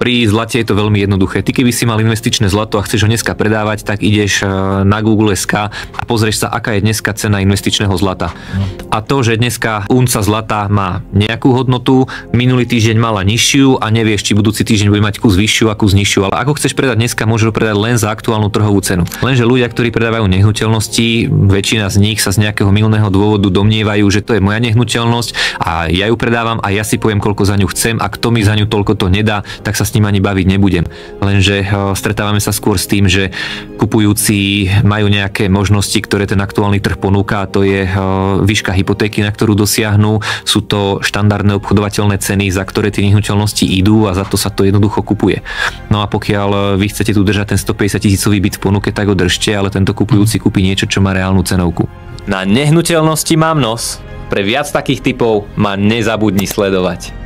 Pri zlate je to veľmi jednoduché. Ty keby si mal investičné zlato a chceš ho dneska predávať, tak ideš na Google.sk a pozrieš sa, aká je dneska cena investičného zlata. A to, že dneska unca zlata má nejakú hodnotu, minulý týždeň mala nižšiu a nevieš, či budúci týždeň bude mať kus vyššiu a kus nižšiu. Ale ako chceš predať dneska, môžeš ho predať len za aktuálnu trhovú cenu. Lenže ľudia, ktorí predávajú nehnuteľnosti, väčšina z nich sa z nejakého mylného dôvodu domnievajú, že to je moja nehnuteľnosť a ja ju predávam a ja si poviem, koľko za ňu chcem, a kto mi za ňu toľko to nedá, tak sa s ním ani baviť nebudem. Lenže stretávame sa skôr s tým, že kupujúci majú nejaké možnosti, ktoré ten aktuálny trh ponúka, a to je výška hypotéky, na ktorú dosiahnu, sú to štandardné obchodovateľné ceny, za ktoré tie nehnuteľnosti idú, a za to sa to jednoducho kupuje. No a pokiaľ vy chcete tu držať ten 150 000 byt v ponuke, tak ho držte, ale tento kupujúci kúpi niečo, čo má reálnu cenovku. Na nehnuteľnosti mám nos. Pre viac takých tipov ma nezabudni sledovať.